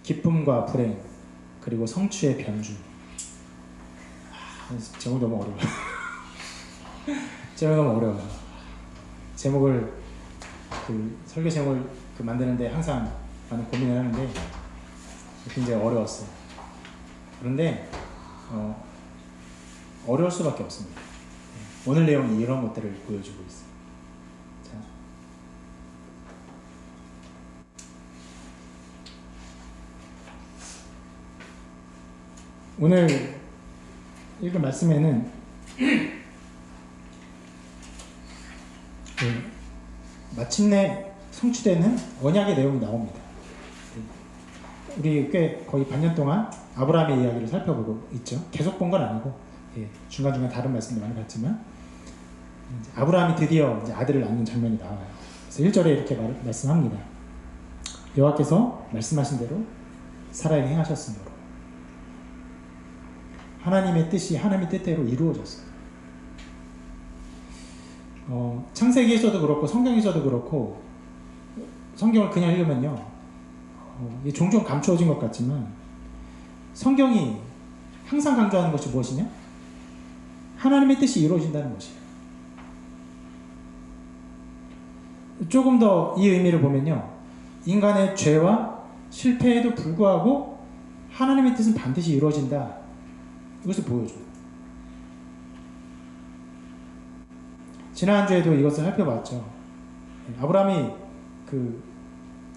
기쁨과 불행, 그리고 성취의 변주. 제목 너무 어려워요. 제목 너무 어려워요. 제목을 설교 제목을 만드는데 항상 많은 고민을 하는데 굉장히 어려웠어요. 그런데 어려울 수밖에 없습니다. 오늘 내용이 이런 것들을 보여주고 있어요. 자, 오늘 읽은 말씀에는 마침내 성취되는 언약의 내용이 나옵니다. 우리 꽤 거의 반년 동안 아브라함의 이야기를 살펴보고 있죠. 계속 본 건 아니고 중간중간 다른 말씀도 많이 봤지만 아브라함이 드디어 이제 아들을 낳는 장면이 나와요. 그래서 1절에 이렇게 말씀합니다. 여호와께서 말씀하신 대로 사라에게 행하셨으므로 하나님의 뜻이 하나님의 뜻대로 이루어졌어요. 창세기에서도 그렇고 성경에서도 그렇고 성경을 그냥 읽으면요 종종 감추어진 것 같지만 성경이 항상 강조하는 것이 무엇이냐? 하나님의 뜻이 이루어진다는 것이에요. 조금 더 이 의미를 보면요 인간의 죄와 실패에도 불구하고 하나님의 뜻은 반드시 이루어진다, 이것을 보여줘요. 지난주에도 이것을 살펴봤죠. 아브라함이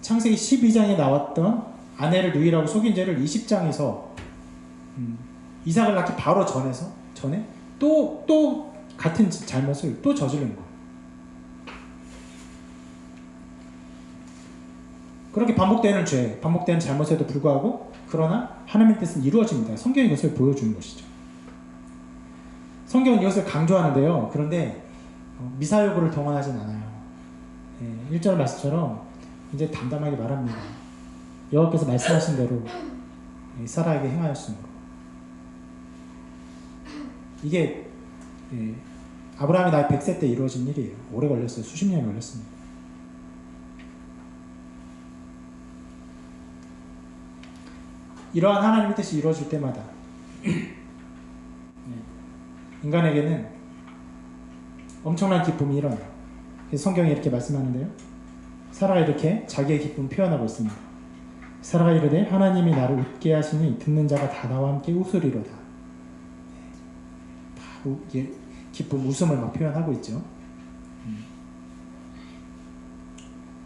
창세기 12장에 나왔던 아내를 누이라고 속인 죄를 20장에서 이삭을 낳기 바로 전에 또 같은 잘못을 또 저지른 거예요. 그렇게 반복되는 죄, 반복되는 잘못에도 불구하고 그러나 하나님의 뜻은 이루어집니다. 성경이 이것을 보여주는 것이죠. 성경은 이것을 강조하는데요. 그런데 미사여구를 동원하진 않아요. 1절 말씀처럼 이제 담담하게 말합니다. 여호와께서 말씀하신 대로 사라에게 행하였으므로. 이게 아브라함이 나이 100세 때 이루어진 일이에요. 오래 걸렸어요. 수십 년이 걸렸습니다. 이러한 하나님의 뜻이 이루어질 때마다 인간에게는 엄청난 기쁨이 일어나요. 그래서 성경이 이렇게 말씀하는데요. 사라가 이렇게 자기의 기쁨을 표현하고 있습니다. 사라가 이르되 하나님이 나를 웃게 하시니 듣는 자가 다 나와 함께 웃으리로다. 기쁨, 웃음을 막 표현하고 있죠.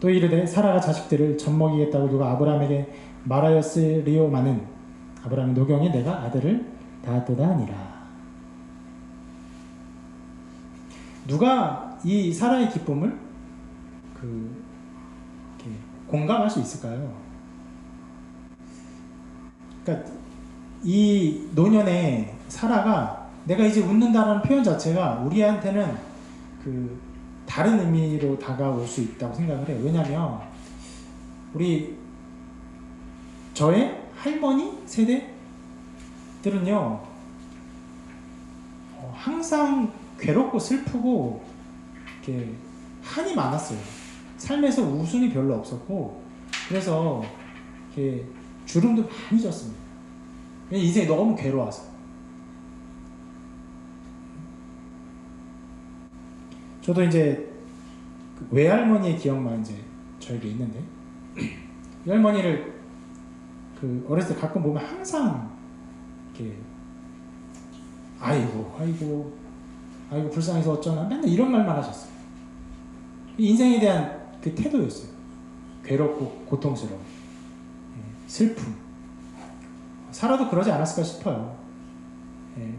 또 이르되 사라가 자식들을 젖먹이겠다고 누가 아브라함에게 말하였으리오마는 아브라함의 노경에 내가 아들을 낳았도다 하니라. 누가 이 사라의 기쁨을 공감할 수 있을까요? 그러니까 이 노년에 사라가 내가 이제 웃는다라는 표현 자체가 우리한테는 다른 의미로 다가올 수 있다고 생각을 해요. 왜냐하면 저의 할머니 세대들은요 항상 괴롭고 슬프고 이렇게 한이 많았어요. 삶에서 웃음이 별로 없었고 그래서 이렇게 주름도 많이 졌습니다. 인생이 너무 괴로워서. 저도 이제 외할머니의 기억만 이제 저에게 있는데 이 할머니를 어렸을 때 가끔 보면 항상 이렇게 아이고 불쌍해서 어쩌나 맨날 이런 말만 하셨어요. 인생에 대한 태도였어요. 괴롭고 고통스러워, 슬픔. 살아도 그러지 않았을까 싶어요.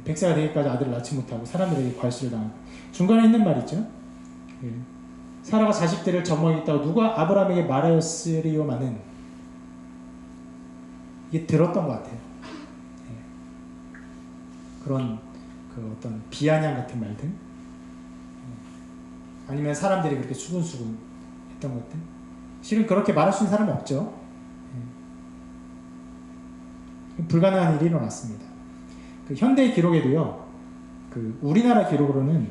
100세가 되기까지 아들을 낳지 못하고 사람들에게 괄수를 당하고 중간에 있는 말 있죠. 사라가 자식들을 젖먹이겠다고 누가 아브라함에게 말하였으리오마는 이게 들었던 것 같아요. 그런 어떤 비아냥 같은 말들, 아니면 사람들이 그렇게 수근수근 했던 것들. 실은 그렇게 말할 수 있는 사람이 없죠. 불가능한 일이 일어났습니다. 현대 기록에도요, 우리나라 기록으로는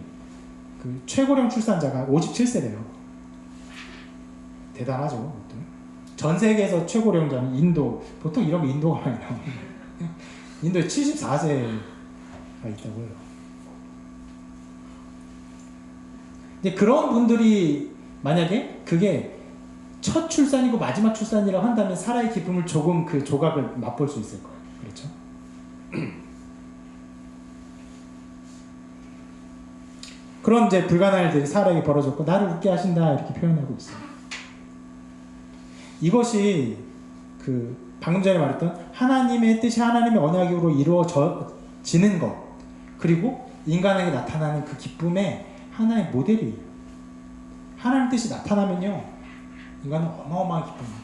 최고령 출산자가 57세래요. 대단하죠. 전 세계에서 최고 영자는 인도. 보통 이런 거 인도가 많이 나옵니다. 인도에 74세가 있다고 해요. 근데 그런 분들이 만약에 그게 첫 출산이고 마지막 출산이라고 한다면 사라의 기쁨을 조금 그 조각을 맛볼 수 있을 거예요. 그렇죠? 그런 이제 불가능한 일들이 사라에게 벌어졌고 나를 웃게 하신다 이렇게 표현하고 있어요. 이것이 그 방금 전에 말했던 하나님의 뜻이 하나님의 언약으로 이루어지는 것, 그리고 인간에게 나타나는 그 기쁨의 하나의 모델이에요. 하나님 뜻이 나타나면요, 인간은 어마어마한 기쁨입니다.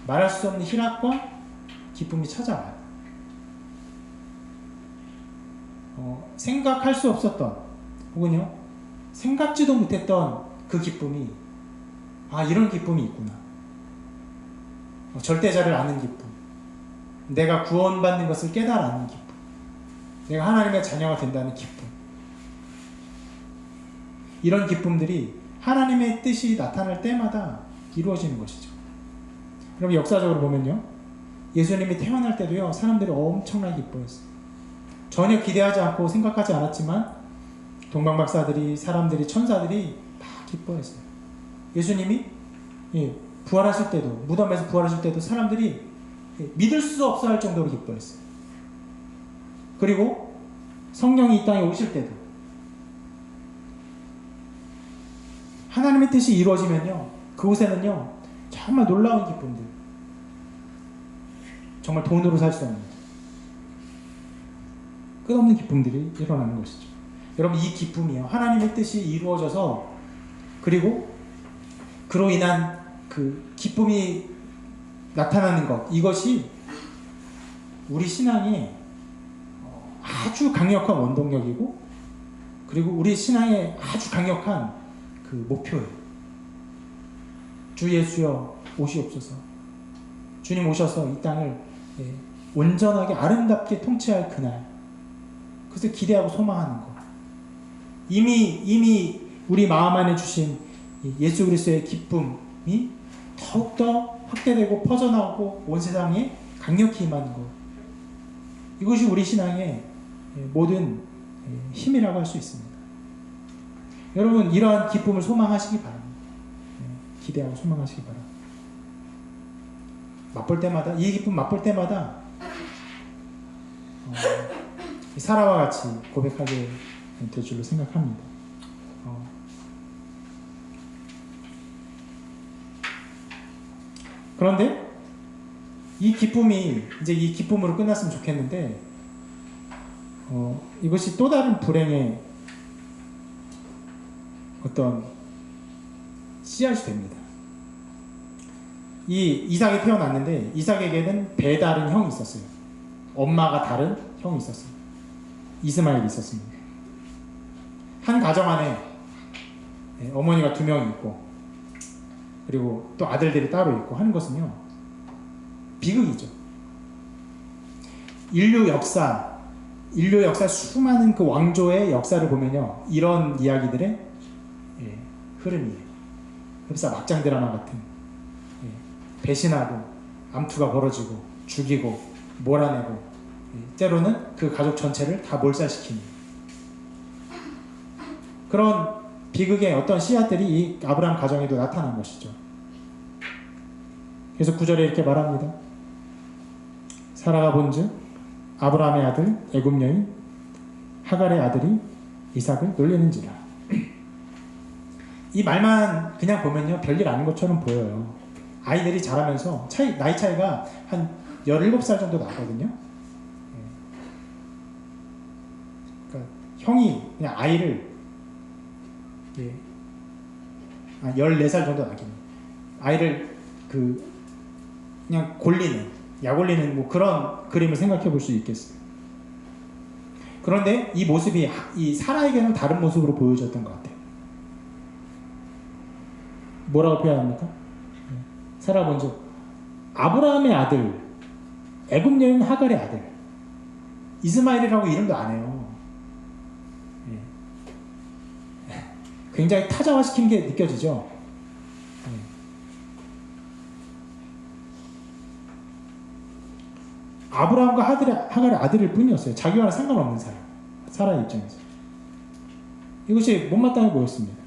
말할 수 없는 희락과 기쁨이 찾아와요. 생각할 수 없었던, 혹은요 생각지도 못했던 그 기쁨이, 아, 이런 기쁨이 있구나. 절대자를 아는 기쁨, 내가 구원받는 것을 깨달아는 기쁨, 내가 하나님의 자녀가 된다는 기쁨, 이런 기쁨들이 하나님의 뜻이 나타날 때마다 이루어지는 것이죠. 여러분, 역사적으로 보면요, 예수님이 태어날 때도요 사람들이 엄청나게 기뻐했어요. 전혀 기대하지 않고 생각하지 않았지만 동방박사들이, 사람들이, 천사들이 다 기뻐했어요. 예수님이 부활하실 때도, 무덤에서 부활하실 때도 사람들이 믿을 수 없어 할 정도로 기뻐했어요. 그리고 성령이 이 땅에 오실 때도 하나님의 뜻이 이루어지면요, 그곳에는요 정말 놀라운 기쁨들, 정말 돈으로 살 수 없는 끝없는 기쁨들이 일어나는 것이죠. 여러분, 이 기쁨이요, 하나님의 뜻이 이루어져서, 그리고 그로 인한 그 기쁨이 나타나는 것, 이것이 우리 신앙의 아주 강력한 원동력이고, 그리고 우리 신앙의 아주 강력한 그 목표예요. 주 예수여 오시옵소서. 주님 오셔서 이 땅을 온전하게 아름답게 통치할 그날, 그것을 기대하고 소망하는 것. 이미 우리 마음 안에 주신 예수 그리스도의 기쁨이 더욱더 확대되고 퍼져나오고 온 세상에 강력히 임하는 것, 이것이 우리 신앙의 모든 힘이라고 할 수 있습니다. 여러분, 이러한 기쁨을 소망하시기 바랍니다. 기대하고 소망하시기 바랍니다. 맛볼 때마다, 이 기쁨 맛볼 때마다 사라와 같이 고백하게 될 줄로 생각합니다. 그런데 이 기쁨이 이제 이 기쁨으로 끝났으면 좋겠는데, 이것이 또 다른 불행의 어떤 씨앗이 됩니다. 이 이삭이 태어났는데, 이삭에게는 배 다른 형이 있었어요. 엄마가 다른 형이 있었어요. 이스마엘이 있었습니다. 한 가정 안에 어머니가 2명이 있고, 그리고 또 아들들이 따로 있고 하는 것은요, 비극이죠. 인류 역사 수많은 그 왕조의 역사를 보면요, 이런 이야기들의 흐름이에요. 흡사 막장 드라마 같은, 배신하고 암투가 벌어지고 죽이고 몰아내고, 때로는 그 가족 전체를 다 몰살시키는 그런 비극의 어떤 씨앗들이 이 아브라함 가정에도 나타난 것이죠. 그래서 9절에 이렇게 말합니다. 사라가 본즉 아브라함의 아들 애굽 여인 하갈의 아들이 이삭을 놀리는지라. 이 말만 그냥 보면요, 별일 아닌 것처럼 보여요. 아이들이 자라면서 나이 차이가 한 17살 정도 나거든요. 그러니까 형이 그냥 아이를 14살 정도 나긴, 아이를 그냥 약 올리는 뭐 그런 그림을 생각해 볼 수 있겠어요. 그런데 이 모습이 이 사라에게는 다른 모습으로 보여졌던 것 같아요. 뭐라고 표현합니까? 사라 먼저 아브라함의 아들, 애굽 여인 하갈의 아들, 이스마엘이라고 이름도 안 해요. 굉장히 타자화시킨 게 느껴지죠. 아브라함과 하갈의 아들일 뿐이었어요. 자기와는 상관없는 사람. 사라의 입장에서. 이것이 못마땅해 보였습니다.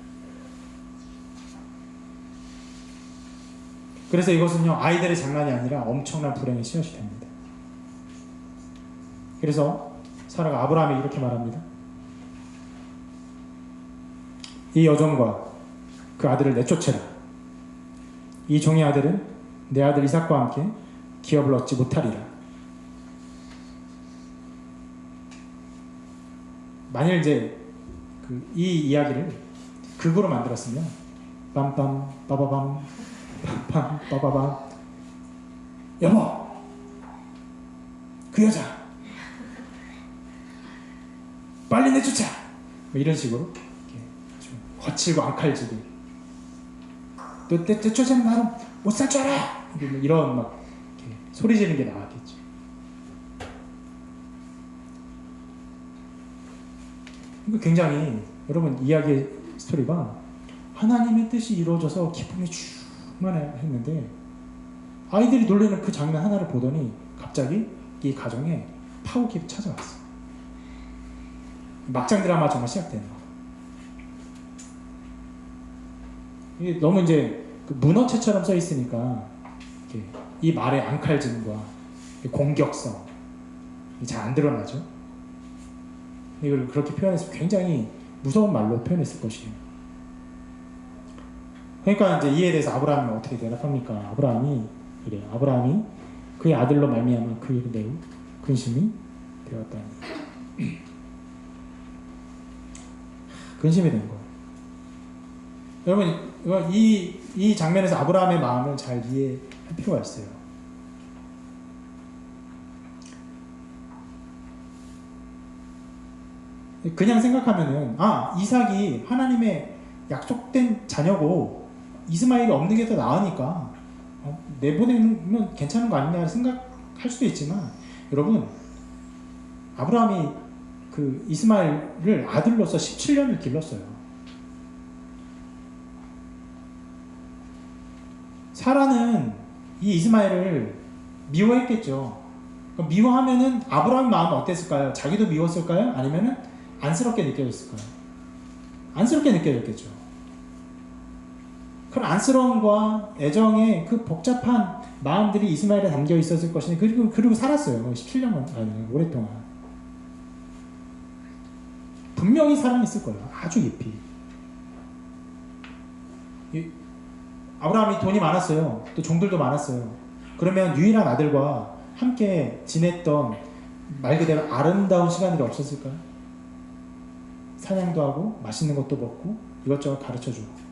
그래서 이것은요, 아이들의 장난이 아니라 엄청난 불행의 씨앗이 됩니다. 그래서 사라가 아브라함에게 이렇게 말합니다. 이 여종과 그 아들을 내쫓아라. 이 종의 아들은 내 아들 이삭과 함께 기업을 얻지 못하리라. 만일 이제 이 이야기를 극으로 만들었으면 빰빰 빠바밤 빰빰 빠바밤 여보 그 여자 빨리 내쫓아 뭐 이런 식으로 거칠고 앙칼지고 너 내쫓으면 나는 못 살 줄 알아 이런 막 소리 지르는 게 나왔겠죠. 이거 굉장히 여러분 이야기의 스토리가 하나님의 뜻이 이루어져서 기쁨이 충만했는데 아이들이 놀라는 그 장면 하나를 보더니 갑자기 이 가정에 파국이 찾아왔어요. 막장 드라마 정말 시작되는 거. 이게 너무 이제 그 문어체처럼 써 있으니까 이 말의 앙칼짐과 공격성 잘 안 드러나죠. 이걸 그렇게 표현해서 굉장히 무서운 말로 표현했을 것이에요. 그러니까 이제 이에 대해서 아브라함은 어떻게 대답합니까? 아브라함이 이래요. 아브라함이 그의 아들로 말미암아 그에게 매우 근심이 되었다. 근심이 된 거. 여러분 이 장면에서 아브라함의 마음을 잘 이해할 필요가 있어요. 그냥 생각하면은 이삭이 하나님의 약속된 자녀고 이스마엘이 없는 게 더 나으니까 내보내면 괜찮은 거 아니냐 생각할 수도 있지만 여러분 아브라함이 그 이스마엘을 아들로서 17년을 길렀어요. 사라는 이 이스마엘을 미워했겠죠. 미워하면은 아브라함의 마음은 어땠을까요? 자기도 미웠을까요? 아니면은 안쓰럽게 느껴졌을까요? 안쓰럽게 느껴졌겠죠. 그런 안쓰러움과 애정의 그 복잡한 마음들이 이스마엘에 담겨 있었을 것이니 그리고 살았어요. 17년간 오랫동안. 분명히 사랑했을 거예요. 아주 깊이. 아브라함이 돈이 많았어요. 또 종들도 많았어요. 그러면 유일한 아들과 함께 지냈던 말 그대로 아름다운 시간들이 없었을까요? 사냥도 하고 맛있는 것도 먹고 이것저것 가르쳐주고.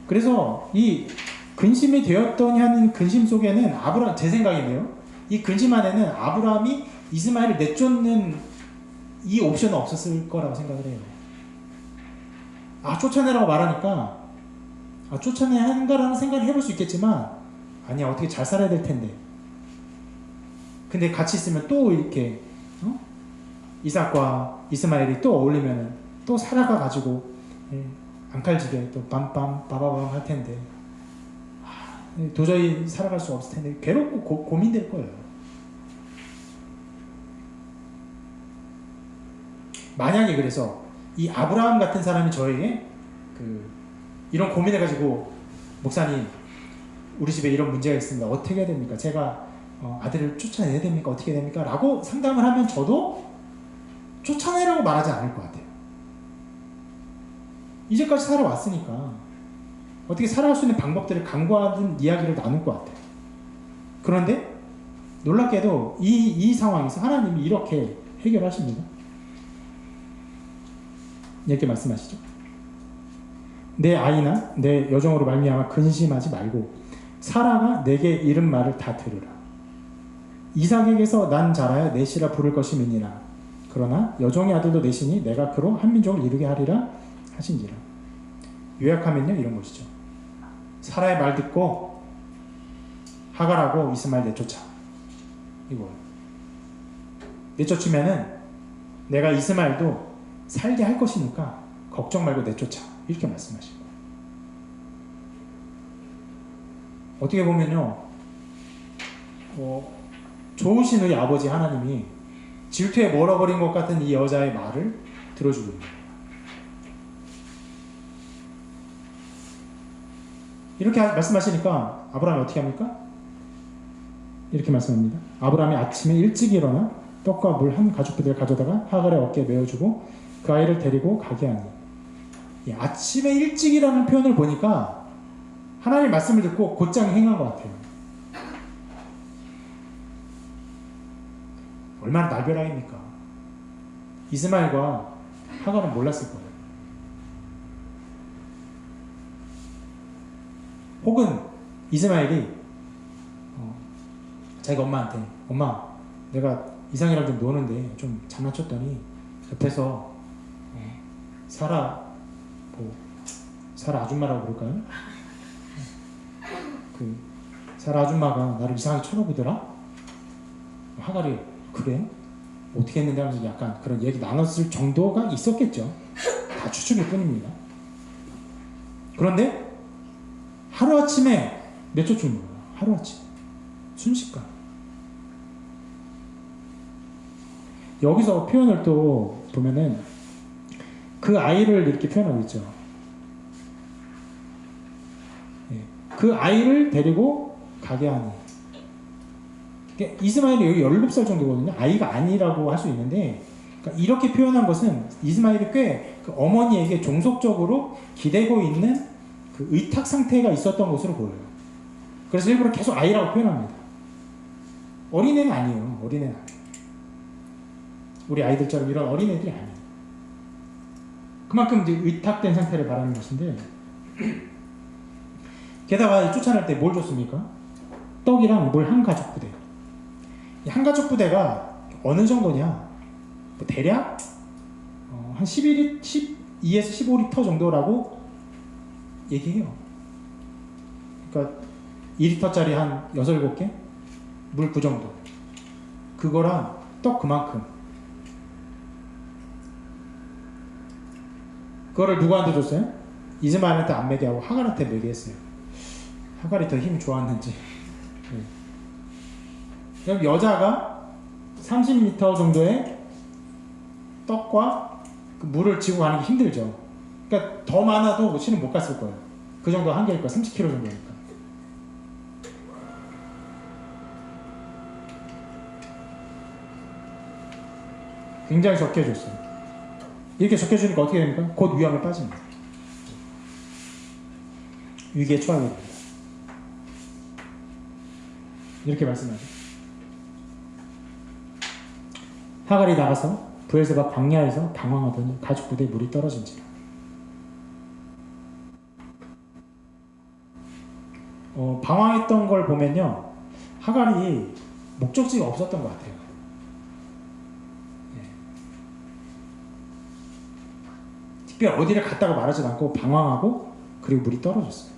그래서 이 근심이 되었더니 하는 근심 속에는 제 생각인데요. 이 근심 안에는 아브라함이 이스마엘을 내쫓는 이 옵션은 없었을 거라고 생각을 해요. 쫓아내라고 말하니까 쫓아내야 하는가라는 생각을 해볼 수 있겠지만 아니야, 어떻게 잘 살아야 될 텐데. 근데 같이 있으면 또 이렇게 이삭과 이스마엘이 또 어울리면 또 사라가 가지고 앙칼지게 또 빰빰 빠바밤 할 텐데 도저히 살아갈 수 없을 텐데 괴롭고 고민될 거예요. 만약에 그래서 이 아브라함 같은 사람이 저에게 이런 고민을 가지고 목사님 우리 집에 이런 문제가 있습니다. 어떻게 해야 됩니까? 제가 아들을 쫓아내야 됩니까? 어떻게 해야 됩니까? 라고 상담을 하면 저도 쫓아내라고 말하지 않을 것 같아요. 이제까지 살아왔으니까 어떻게 살아갈 수 있는 방법들을 강구하는 이야기를 나눌 것 같아요. 그런데 놀랍게도 이 상황에서 하나님이 이렇게 해결하십니다. 이렇게 말씀하시죠. 내 아이나 내 여종으로 말미암아 근심하지 말고 사라가 내게 이른 말을 다 들으라. 이삭에게서 난 자라야 넷이라 부를 것임이니라. 그러나 여종의 아들도 넷이니 내가 그로 한 민족을 이루게 하리라 하신지라. 요약하면요 이런 것이죠. 사라의 말 듣고 하갈하고 이스마엘 내쫓아. 이거 내쫓으면은 내가 이스마엘도 살게 할 것이니까 걱정 말고 내쫓아. 이렇게 말씀하시고. 어떻게 보면요, 좋으신 우리 아버지 하나님이 질투에 멀어버린 것 같은 이 여자의 말을 들어주고 있는 거예요. 이렇게 말씀하시니까 아브라함이 어떻게 합니까? 이렇게 말씀합니다. 아브라함이 아침에 일찍 일어나 떡과 물 한 가죽부대를 가져다가 하갈의 어깨에 메어주고 그 아이를 데리고 가게 하니. 아침에 일찍이라는 표현을 보니까 하나님의 말씀을 듣고 곧장 행한 것 같아요. 얼마나 날벼락입니까? 이스마엘과 하갈은 몰랐을 거예요. 혹은 이스마엘이 자기가 엄마한테, 엄마, 내가 이상이랑 좀 노는데 좀 장난쳤더니 옆에서 사라 아줌마라고 그럴까요? 그 사라 아줌마가 나를 이상하게 쳐다보더라? 하갈이 그래? 어떻게 했는데 하면서 약간 그런 얘기 나눴을 정도가 있었겠죠. 다 추측일 뿐입니다. 그런데 하루아침에 내쫓은 거예요. 하루아침에. 순식간. 여기서 표현을 또 보면은 그 아이를 이렇게 표현하고 있죠. 그 아이를 데리고 가게 하니. 이스마엘이 여기 17살 정도거든요. 아이가 아니라고 할 수 있는데, 그러니까 이렇게 표현한 것은 이스마엘이 꽤 그 어머니에게 종속적으로 기대고 있는 그 의탁 상태가 있었던 것으로 보여요. 그래서 일부러 계속 아이라고 표현합니다. 어린애는 아니에요. 어린애는 아니에요. 우리 아이들처럼 이런 어린애들이 아니에요. 그만큼 이제 의탁된 상태를 말하는 것인데, 게다가 쫓아낼 때 뭘 줬습니까? 떡이랑 물 한 가죽 부대. 한 가죽 부대가 어느 정도냐? 뭐 대략 한 12에서 15리터 정도라고 얘기해요. 그러니까 2리터짜리 한 6, 7개? 물 그 정도. 그거랑 떡 그만큼. 그거를 누구한테 줬어요? 이스마엘한테 안 먹게 하고 하갈한테 먹게 했어요. 하갈이 더 힘이 좋았는지. 그럼 여자가 30리터 정도의 떡과 그 물을 지고 가는 게 힘들죠. 그러니까 더 많아도 실은 못 갔을 거예요. 그 정도 한계일 거예요. 30kg 정도니까. 굉장히 적게 줬어요. 이렇게 적게 주니까 어떻게 됩니까? 곧 위험에 빠집니다. 위기에 처하게 됩니다. 이렇게 말씀하죠. 하갈이 나가서 브엘세바 광야에서 방황하더니 가죽 부대에 물이 떨어진지라. 방황했던 걸 보면요, 하갈이 목적지가 없었던 것 같아요. 특별히 어디를 갔다고 말하지 않고 방황하고 그리고 물이 떨어졌어요.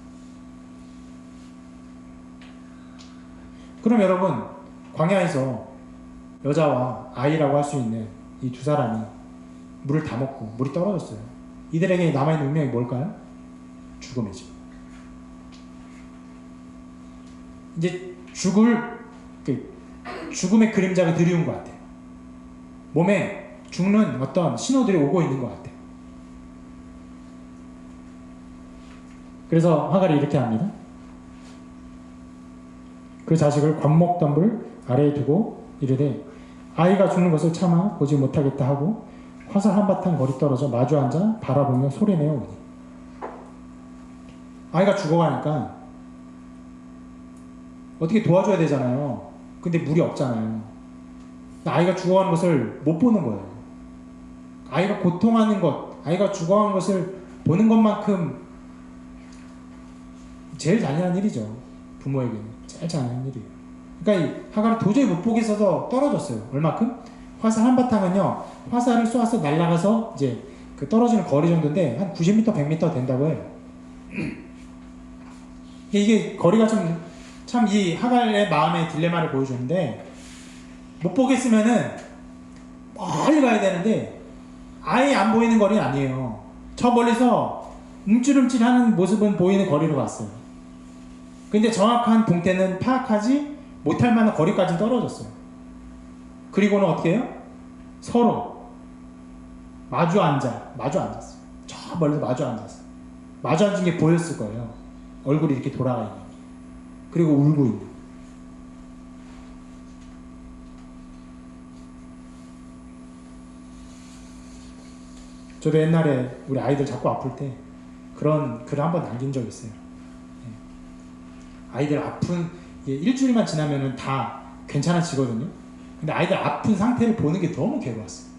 그럼 여러분, 광야에서 여자와 아이라고 할 수 있는 이 두 사람이 물을 다 먹고 물이 떨어졌어요. 이들에게 남아있는 운명이 뭘까요? 죽음이죠. 이제 죽음의 그림자가 드리운 것 같아요. 몸에 죽는 어떤 신호들이 오고 있는 것 같아요. 그래서 하갈이 이렇게 합니다. 그 자식을 관목덤불 아래에 두고 이르되 아이가 죽는 것을 참아 보지 못하겠다 하고 화살 한바탕 거리 떨어져 마주 앉아 바라보며 소리내어 오니. 아이가 죽어가니까 어떻게 도와줘야 되잖아요. 근데 물이 없잖아요. 아이가 죽어가는 것을 못 보는 거예요. 아이가 고통하는 것, 아이가 죽어가는 것을 보는 것만큼 제일 잔인한 일이죠. 부모에게는 제일 잔인한 일이에요. 그러니까 이 하갈이 도저히 못 보겠어서 떨어졌어요. 얼마큼? 화살 한바탕은요, 화살을 쏘아서 날아가서 이제 그 떨어지는 거리 정도인데 한 90m, 100m 된다고 해요. 이게 거리가 참 이 하갈의 마음의 딜레마를 보여주는데, 못 보겠으면은 멀리 가야 되는데 아예 안 보이는 거리는 아니에요. 저 멀리서 움찔움찔하는 모습은 보이는 거리로 갔어요. 근데 정확한 동태는 파악하지 못할 만한 거리까지 떨어졌어요. 그리고는 어떻게 해요? 서로 마주 앉았어요. 저 멀리서 마주 앉았어요. 마주 앉은 게 보였을 거예요. 얼굴이 이렇게 돌아가 있는. 그리고 울고 있는. 저도 옛날에 우리 아이들 자꾸 아플 때 그런 글을 한번 남긴 적이 있어요. 아이들 아픈 일주일만 지나면은 다 괜찮아지거든요. 근데 아이들 아픈 상태를 보는 게 너무 괴로웠어요.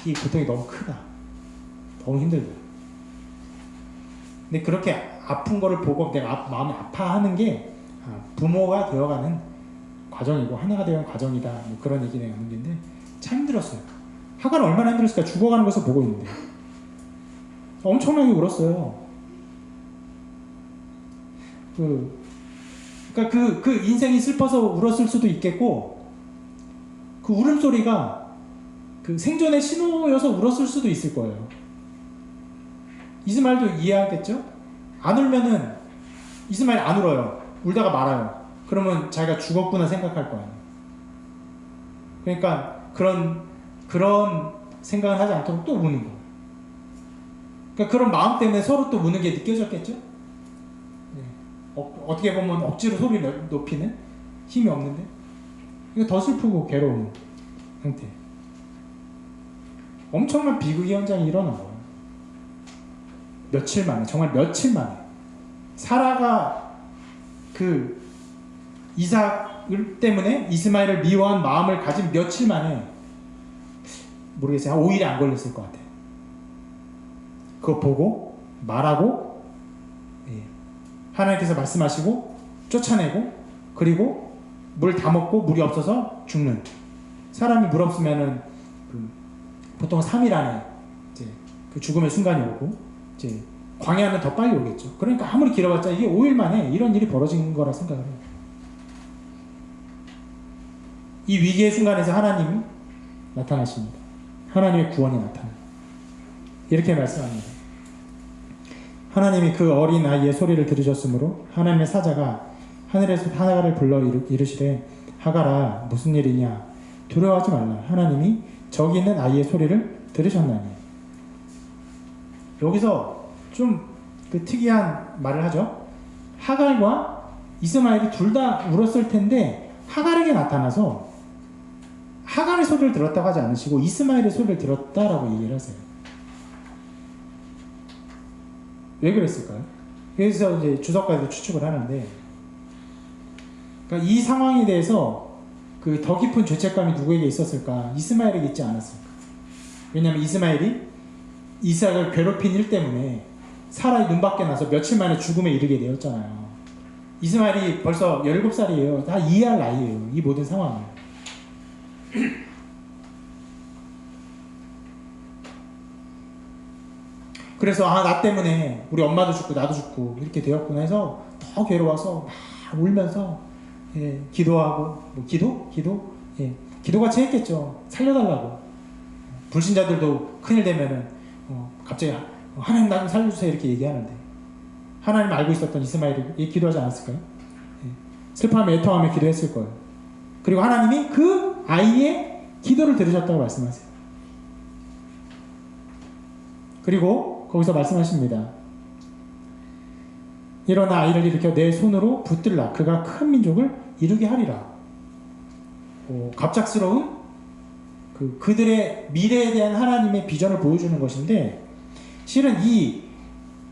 이 고통이 너무 크다. 너무 힘들다. 근데 그렇게 아픈 거를 보고 내가 마음이 아파하는 게 부모가 되어가는 과정이고 하나가 되어가는 과정이다. 뭐 그런 얘기 내가 하는 건데 참 힘들었어요. 하가는 얼마나 힘들었을까. 죽어가는 것을 보고 있는데 엄청나게 울었어요. 그러니까 그 인생이 슬퍼서 울었을 수도 있겠고, 그 울음소리가 그 생존의 신호여서 울었을 수도 있을 거예요. 이스마엘도 이해하겠죠? 안 울면은 이스마엘 안 울어요. 울다가 말아요. 그러면 자기가 죽었구나 생각할 거예요. 그러니까 그런 생각을 하지 않도록 또 우는 거예요. 그러니까 그런 마음 때문에 서로 또 우는 게 느껴졌겠죠? 어떻게 보면 억지로 소리를 높이는 힘이 없는데 이거 더 슬프고 괴로운 상태. 엄청난 비극의 현장이 일어난 거예요. 며칠 만에, 정말 며칠 만에 사라가 그 이삭 때문에 이스마엘을 미워한 마음을 가진 며칠 만에, 모르겠어요, 한 5일이 안 걸렸을 것 같아요. 그거 보고 말하고 하나님께서 말씀하시고 쫓아내고, 그리고 물 다 먹고 물이 없어서 죽는. 사람이 물 없으면은 보통 3일 안에 이제 그 죽음의 순간이 오고, 이제 광야는 더 빨리 오겠죠. 그러니까 아무리 길어봤자 이게 5일 만에 이런 일이 벌어진 거라 생각을 해요. 이 위기의 순간에서 하나님이 나타나십니다. 하나님의 구원이 나타나요. 이렇게 말씀합니다. 하나님이 그 어린 아이의 소리를 들으셨으므로 하나님의 사자가 하늘에서 하가를 불러 이르시되, 하가라, 무슨 일이냐, 두려워하지 말라. 하나님이 저기 있는 아이의 소리를 들으셨나니. 여기서 좀 그 특이한 말을 하죠. 하갈과 이스마엘이 둘 다 울었을 텐데 하갈에게 나타나서 하갈의 소리를 들었다고 하지 않으시고 이스마엘의 소리를 들었다라고 얘기를 하세요. 왜 그랬을까요? 그래서 이제 주석가도 추측을 하는데, 그러니까 이 상황에 대해서 그 더 깊은 죄책감이 누구에게 있었을까? 이스마엘에게 있지 않았을까? 왜냐하면 이스마엘이 이삭을 괴롭힌 일 때문에 사라의 눈밖에 나서 며칠 만에 죽음에 이르게 되었잖아요. 이스마엘이 벌써 17살이에요. 다 이해할 나이예요. 이 모든 상황을. 그래서 나 때문에 우리 엄마도 죽고 나도 죽고 이렇게 되었구나 해서 더 괴로워서 막 울면서 기도하고, 기도같이 했겠죠. 살려달라고. 불신자들도 큰일 되면은 갑자기 하나님 나 좀 살려주세요 이렇게 얘기하는데, 하나님 알고 있었던 이스마엘이 기도하지 않았을까요? 슬퍼하며 애통하며 기도했을 거예요. 그리고 하나님이 그 아이의 기도를 들으셨다고 말씀하세요. 그리고 거기서 말씀하십니다. 일어나 아이를 일으켜 내 손으로 붙들라. 그가 큰 민족을 이루게 하리라. 갑작스러운 그들의 미래에 대한 하나님의 비전을 보여주는 것인데, 실은 이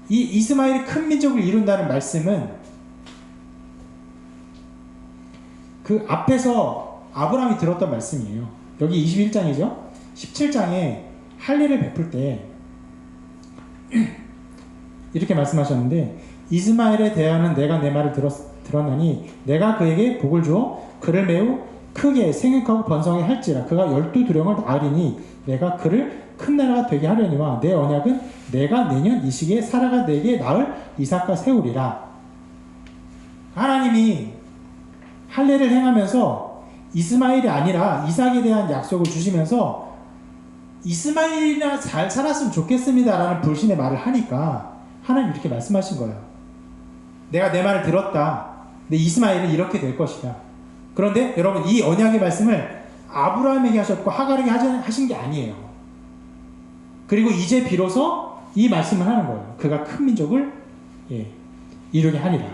이스마엘이 큰 민족을 이룬다는 말씀은 그 앞에서 아브라함이 들었던 말씀이에요. 여기 21장이죠. 17장에 할례를 베풀 때 이렇게 말씀하셨는데, 이스마엘에 대하여는 내가 내 말을 들었나니 내가 그에게 복을 주어 그를 매우 크게 생육하고 번성하게 할지라. 그가 12두령을 낳으리니 내가 그를 큰 나라가 되게 하려니와 내 언약은 내가 내년 이 시기에 사라가 내게 낳을 이삭과 세우리라. 하나님이 할례를 행하면서 이스마엘이 아니라 이삭에 대한 약속을 주시면서 이스마엘이나 잘 살았으면 좋겠습니다라는 불신의 말을 하니까 하나님 이렇게 말씀하신 거예요. 내가 내 말을 들었다. 근데 이스마엘은 이렇게 될 것이다. 그런데 여러분, 이 언약의 말씀을 아브라함에게 하셨고 하갈에게 하신 게 아니에요. 그리고 이제 비로소 이 말씀을 하는 거예요. 그가 큰 민족을 이루게 하리라.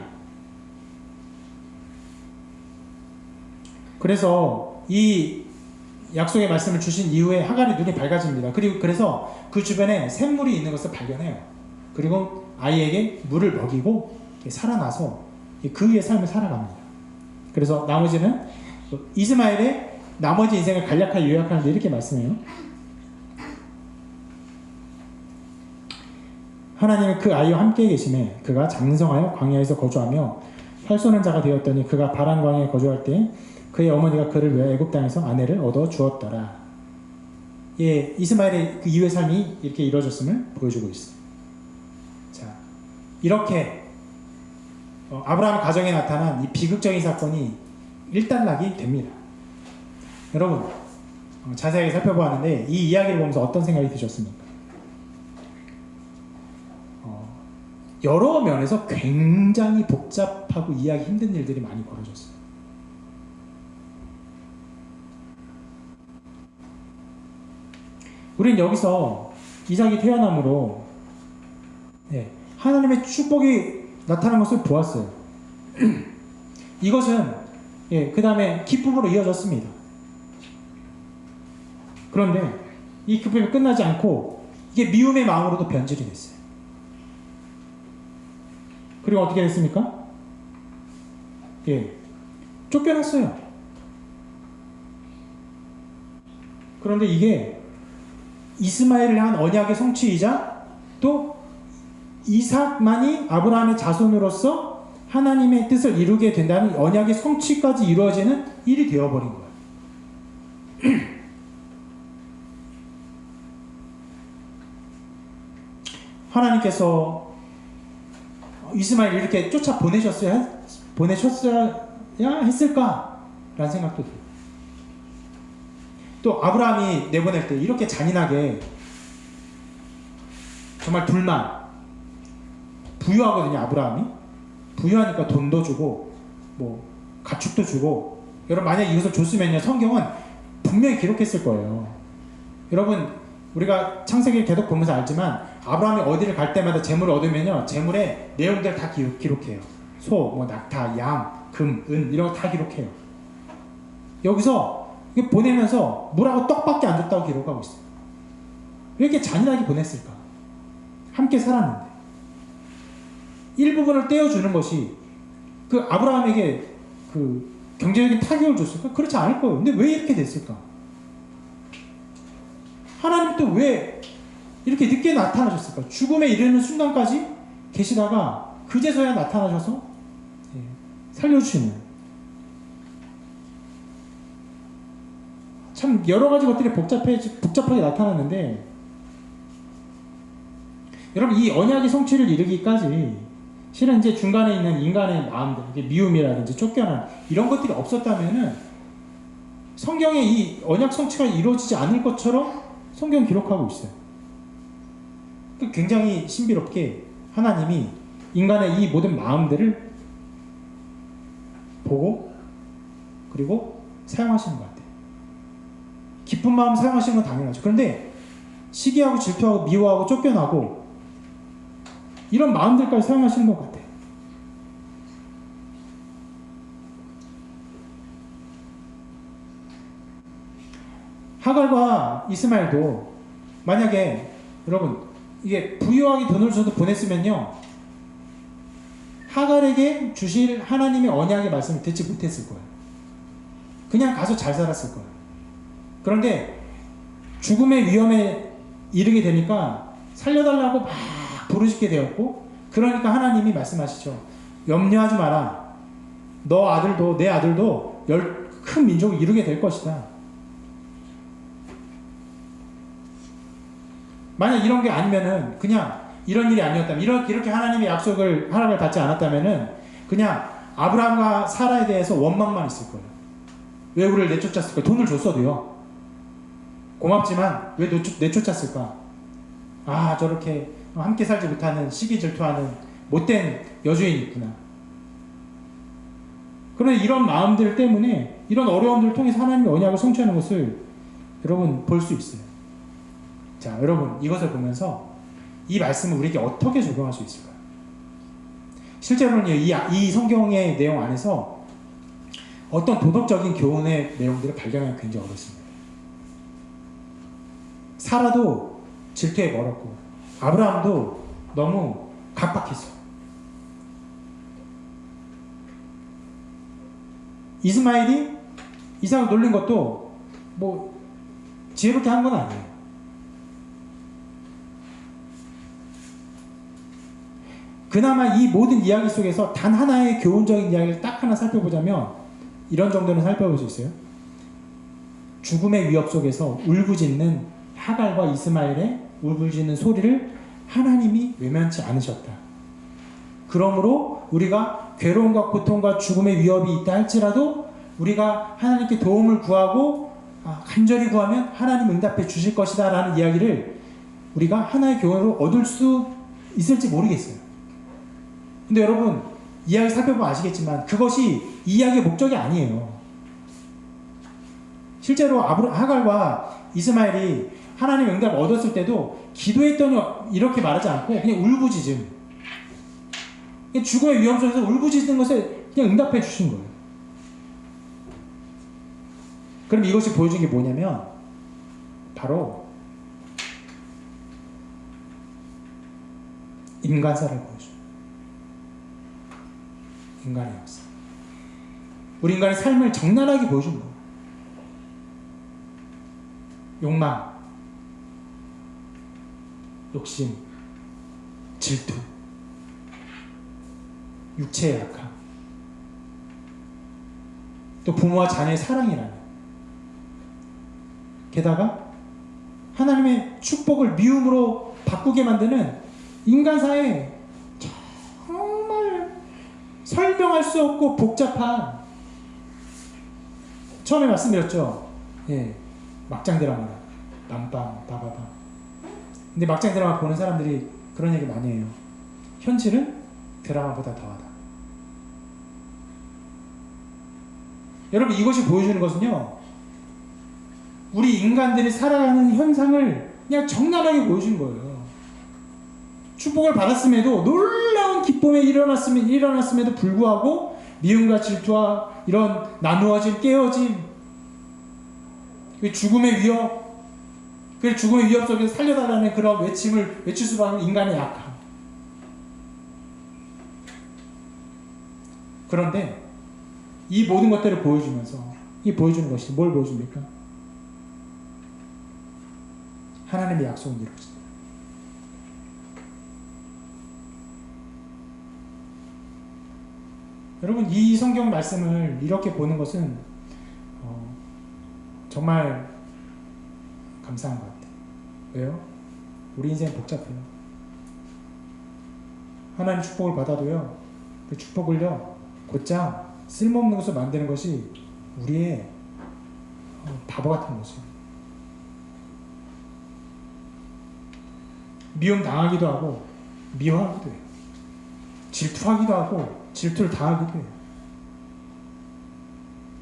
그래서 이 약속의 말씀을 주신 이후에 하갈의 눈이 밝아집니다. 그리고 그래서 그 주변에 샘물이 있는 것을 발견해요. 그리고 아이에게 물을 먹이고 살아나서 그 위의 삶을 살아갑니다. 그래서 나머지는 이스마엘의 나머지 인생을 간략하게 요약하는데 이렇게 말씀해요. 하나님은 그 아이와 함께 계시매 그가 장성하여 광야에서 거주하며 팔소는 자가 되었더니 그가 바란 광야에 거주할 때 그의 어머니가 그를 위해 애굽 땅에서 아내를 얻어 주었더라. 예, 이스마엘의 그 이후의 삶이 이렇게 이루어졌음을 보여주고 있어요. 자, 이렇게 아브라함 가정에 나타난 이 비극적인 사건이 일단락이 됩니다. 여러분, 자세하게 살펴보았는데 이 이야기를 보면서 어떤 생각이 드셨습니까? 여러 면에서 굉장히 복잡하고 이해하기 힘든 일들이 많이 벌어졌어요. 우린 여기서 이삭이 태어남으로 하나님의 축복이 나타난 것을 보았어요. 이것은 그 다음에 기쁨으로 이어졌습니다. 그런데 이 기쁨이 끝나지 않고 이게 미움의 마음으로도 변질이 됐어요. 그리고 어떻게 됐습니까? 쫓겨났어요. 그런데 이게 이스마엘을 향한 언약의 성취이자 또 이삭만이 아브라함의 자손으로서 하나님의 뜻을 이루게 된다는 언약의 성취까지 이루어지는 일이 되어버린 거예요. 하나님께서 이스마엘을 이렇게 쫓아 보내셨어야 했을까라는 생각도 들어요. 또 아브라함이 내보낼 때 이렇게 잔인하게 정말 둘만 부유하거든요. 아브라함이 부유하니까 돈도 주고 뭐 가축도 주고. 여러분, 만약 이것을 줬으면요, 성경은 분명히 기록했을 거예요. 여러분, 우리가 창세기를 계속 보면서 알지만 아브라함이 어디를 갈 때마다 재물을 얻으면요, 재물의 내용들을 다 기록해요. 소, 뭐 낙타, 양, 금, 은 이런 거 다 기록해요. 여기서 보내면서 물하고 떡밖에 안 줬다고 기록하고 있어요. 왜 이렇게 잔인하게 보냈을까? 함께 살았는데 일부분을 떼어주는 것이 그 아브라함에게 그 경제적인 타격을 줬을까? 그렇지 않을 거예요. 근데 왜 이렇게 됐을까? 하나님 또 왜 이렇게 늦게 나타나셨을까? 죽음에 이르는 순간까지 계시다가 그제서야 나타나셔서 살려주시는, 참 여러 가지 것들이 복잡하게 나타났는데, 여러분, 이 언약의 성취를 이루기까지 실은 이제 중간에 있는 인간의 마음들, 미움이라든지 쫓겨난 이런 것들이 없었다면은 성경에 이 언약 성취가 이루어지지 않을 것처럼 성경 기록하고 있어요. 굉장히 신비롭게 하나님이 인간의 이 모든 마음들을 보고 그리고 사용하시는 것 같아요. 기쁜 마음 사용하시는 건 당연하죠. 그런데 시기하고 질투하고 미워하고 쫓겨나고 이런 마음들까지 사용하시는 것 같아요. 하갈과 이스마엘도 만약에 여러분 이게 부유하게 돈을 줘도 보냈으면요, 하갈에게 주실 하나님의 언약의 말씀을 듣지 못했을 거예요. 그냥 가서 잘 살았을 거예요. 그런데 죽음의 위험에 이르게 되니까 살려달라고 막 부르짖게 되었고, 그러니까 하나님이 말씀하시죠. 염려하지 마라. 너 아들도 내 아들도 큰 민족을 이루게 될 것이다. 만약 이런 게 아니면은, 그냥 이런 일이 아니었다면, 이렇게 하나님의 허락을 받지 않았다면은 그냥 아브라함과 사라에 대해서 원망만 있을 거예요. 왜 우리를 내쫓았을까? 돈을 줬어도요. 고맙지만 왜 내쫓았을까? 아, 저렇게 함께 살지 못하는 시기 질투하는 못된 여주인이 있구나. 그런데 이런 마음들 때문에 이런 어려움들을 통해서 하나님의 언약을 성취하는 것을 여러분 볼 수 있어요. 자, 여러분 이것을 보면서 이 말씀을 우리에게 어떻게 적용할 수 있을까요? 실제로는 이 성경의 내용 안에서 어떤 도덕적인 교훈의 내용들을 발견하기 굉장히 어렵습니다. 사라도 질투에 멀었고 아브라함도 너무 각박했어요. 이스마엘이 이삭을 놀린 것도 뭐 지혜롭게 한 건 아니에요. 그나마 이 모든 이야기 속에서 단 하나의 교훈적인 이야기를 딱 하나 살펴보자면 이런 정도는 살펴볼 수 있어요. 죽음의 위협 속에서 울부짖는 하갈과 이스마엘의 울부짖는 소리를 하나님이 외면치 않으셨다. 그러므로 우리가 괴로움과 고통과 죽음의 위협이 있다 할지라도 우리가 하나님께 도움을 구하고 간절히 구하면 하나님 응답해 주실 것이다 라는 이야기를 우리가 하나의 교훈으로 얻을 수 있을지 모르겠어요. 근데 여러분 이야기 살펴보면 아시겠지만 그것이 이 이야기의 목적이 아니에요. 실제로 하갈과 이스마엘이 하나님 응답을 얻었을 때도 기도했더니 이렇게 말하지 않고 그냥 울부짖음, 죽음의 위험 속에서 울부짖는 것에 그냥 응답해 주신 거예요. 그럼 이것이 보여준 게 뭐냐면 바로 인간사를 보여줘요. 인간의 역사. 우리 인간의 삶을 적나라하게 보여준 거예요. 욕망, 욕심, 질투, 육체의 약함, 또 부모와 자녀의 사랑이라는, 게다가 하나님의 축복을 미움으로 바꾸게 만드는 인간사의 정말 설명할 수 없고 복잡한, 처음에 말씀드렸죠. 예, 막장 드라마, 빰빰 빠바밤. 근데 막장 드라마 보는 사람들이 그런 얘기 많이 해요. 현실은 드라마보다 더하다. 여러분 이것이 보여주는 것은요, 우리 인간들이 살아가는 현상을 그냥 적나라하게 보여주는 거예요. 축복을 받았음에도, 놀라운 기쁨에 일어났음에도 불구하고 미움과 질투와 이런 나누어짐, 깨어짐, 죽음의 위협, 그 죽음의 위협 속에서 살려달라는 그런 외침을 외칠 수밖에 없는 인간의 약함. 그런데 이 모든 것들을 보여주면서, 이 보여주는 것이 뭘 보여줍니까? 하나님의 약속은 이루어진다. 여러분 이 성경 말씀을 이렇게 보는 것은 정말 감사한 것 같아요. 왜요? 우리 인생 복잡해요. 하나님 축복을 받아도요, 그 축복을요 곧장 쓸모없는 것을 만드는 것이 우리의 바보 같은 모습. 미움 당하기도 하고 미워하기도 해요. 질투하기도 하고 질투를 당하기도 해요.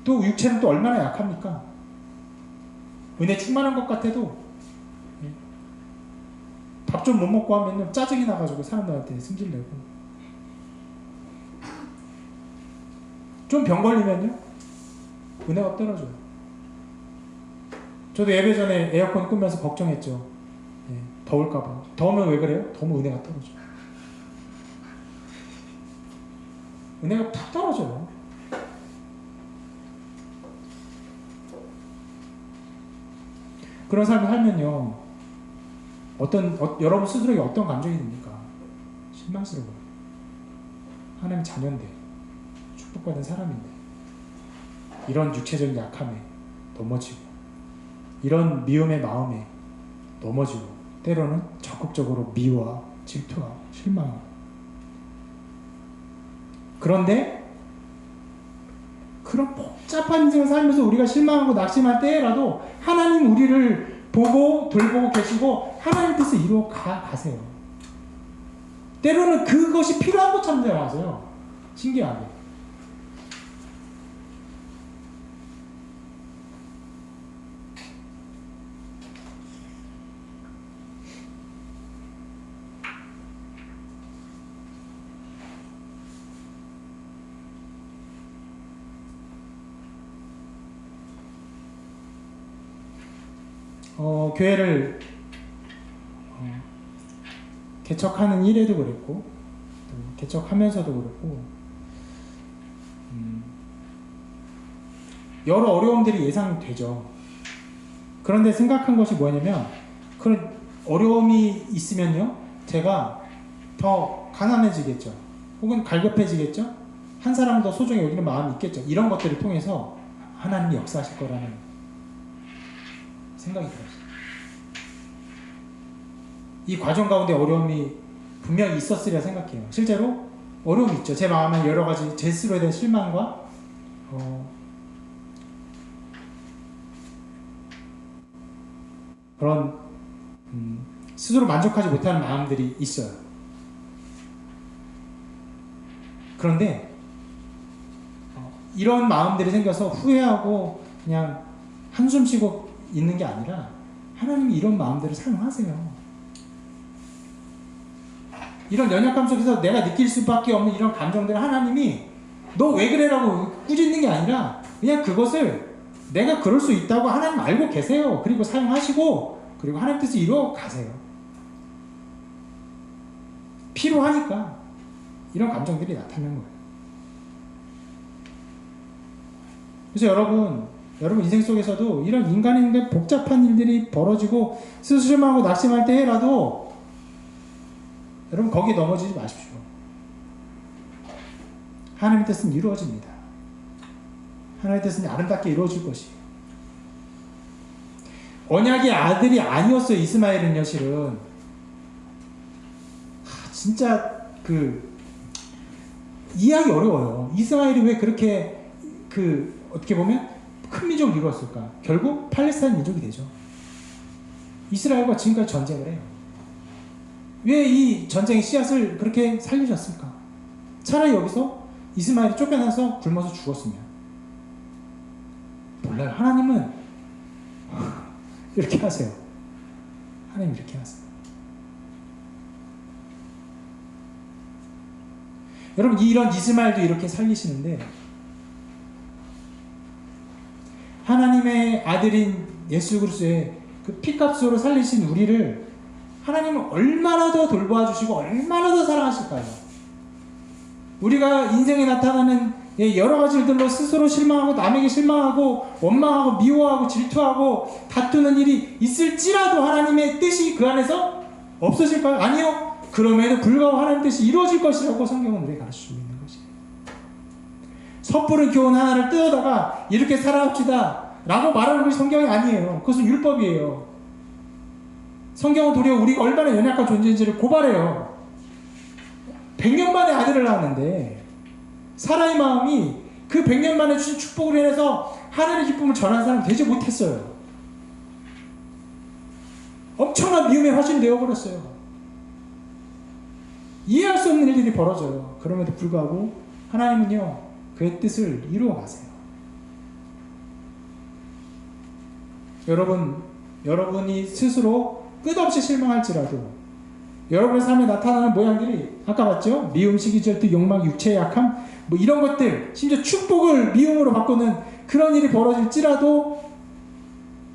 또 육체는 또 얼마나 약합니까? 은혜 충만한 것 같아도 밥 좀 못 먹고 하면 짜증이 나가지고 사람들한테 승질내고, 좀 병 걸리면요 은혜가 떨어져요. 저도 예배 전에 에어컨 끄면서 걱정했죠. 더울까봐. 더우면 왜 그래요? 더우면 은혜가 떨어져요. 은혜가 탁 떨어져요. 그런 삶을 살면요, 여러분 스스로에게 어떤 감정이 듭니까? 실망스러워요. 하나님 자녀인데, 축복받은 사람인데, 이런 육체적인 약함에 넘어지고, 이런 미움의 마음에 넘어지고, 때로는 적극적으로 미워하고 질투하고 실망하고. 그런데 그런 복잡한 인생을 살면서 우리가 실망하고 낙심할 때라도 하나님 우리를 보고 돌보고 계시고 하나님 뜻을 이루어 가세요. 때로는 그것이 필요한 것처럼 되어가세요. 신기하게. 교회를 개척하는 일에도 그랬고 또 개척하면서도 그렇고 여러 어려움들이 예상되죠. 그런데 생각한 것이 뭐냐면 그런 어려움이 있으면요 제가 더 가난해지겠죠. 혹은 갈급해지겠죠. 한 사람을 더 소중히 여기는 마음이 있겠죠. 이런 것들을 통해서 하나님이 역사하실 거라는 생각이 들었어요. 이 과정 가운데 어려움이 분명히 있었으리라 생각해요. 실제로 어려움이 있죠. 제 마음에 여러 가지 제 스스로에 대한 실망과 그런 스스로 만족하지 못하는 마음들이 있어요. 그런데 이런 마음들이 생겨서 후회하고 그냥 한숨 쉬고 있는 게 아니라 하나님이 이런 마음들을 사용하세요. 이런 연약감 속에서 내가 느낄 수밖에 없는 이런 감정들을 하나님이 너 왜 그래라고 꾸짖는 게 아니라 그냥 그것을 내가 그럴 수 있다고 하나님 알고 계세요. 그리고 사용하시고 그리고 하나님 뜻을 이루어 가세요. 필요하니까 이런 감정들이 나타나는 거예요. 그래서 여러분 인생 속에서도 이런 인간의 복잡한 일들이 벌어지고 스스럼하고 낙심할 때라도 여러분 거기에 넘어지지 마십시오. 하나님의 뜻은 이루어집니다. 하나님의 뜻은 아름답게 이루어질 것이에요. 언약의 아들이 아니었어요. 이스마엘은요 실은 진짜 이해하기 어려워요. 이스마엘이 왜 그렇게 어떻게 보면 큰 민족을 이루었을까? 결국 팔레스타인 민족이 되죠. 이스라엘과 지금까지 전쟁을 해요. 왜 이 전쟁의 씨앗을 그렇게 살리셨을까? 차라리 여기서 이스마엘이 쫓겨나서 굶어서 죽었으면. 몰라요. 하나님은 이렇게 하세요. 하나님 이렇게 하세요. 여러분 이런 이스마엘도 이렇게 살리시는데 하나님의 아들인 예수 그리스도의 그 피값으로 살리신 우리를 하나님은 얼마나 더 돌보아주시고 얼마나 더 사랑하실까요? 우리가 인생에 나타나는 여러 가지 일들로 스스로 실망하고 남에게 실망하고 원망하고 미워하고 질투하고 다투는 일이 있을지라도 하나님의 뜻이 그 안에서 없어질까요? 아니요. 그럼에도 불구하고 하나님의 뜻이 이루어질 것이라고 성경은 우리에게 가르쳐주고 있는 것이에요. 섣부른 교훈 하나를 뜯어다가 이렇게 살아갑시다 라고 말하는 것이 성경이 아니에요. 그것은 율법이에요. 성경은 도리어 우리가 얼마나 연약한 존재인지를 고발해요. 100년 만에 아들을 낳았는데 사라의 마음이 그 100년 만에 주신 축복을 인해서 하늘의 기쁨을 전하는 사람이 되지 못했어요. 엄청난 미움의 화신이 되어버렸어요. 이해할 수 없는 일들이 벌어져요. 그럼에도 불구하고 하나님은요 그의 뜻을 이루어 가세요. 여러분이 스스로 끝없이 실망할지라도 여러분의 삶에 나타나는 모양들이 아까 봤죠? 미움, 시기, 질투, 욕망, 육체의 약함 뭐 이런 것들 심지어 축복을 미움으로 바꾸는 그런 일이 벌어질지라도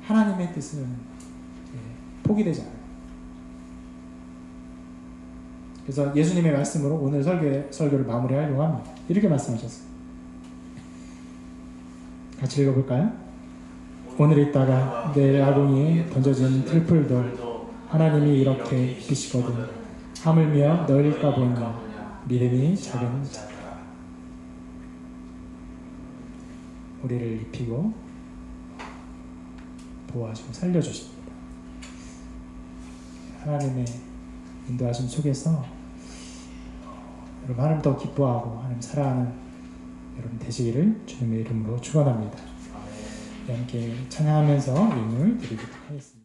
하나님의 뜻은 포기되지 않아요. 그래서 예수님의 말씀으로 오늘 설교를 마무리하려고 합니다. 이렇게 말씀하셨어요. 같이 읽어볼까요? 오늘 있다가 내일 아궁이에 던져진 들풀도 하나님이 이렇게 입히시거든 하물며 너희일까 보냐 믿음이 작은 자들아. 우리를 입히고 보호하시고 살려주십니다. 하나님의 인도하심 속에서 여러분 하나님 더 기뻐하고 하나님 사랑하는 여러분 되시기를 주님의 이름으로 축원합니다. 함께 찬양하면서 예물 드리도록 하겠습니다.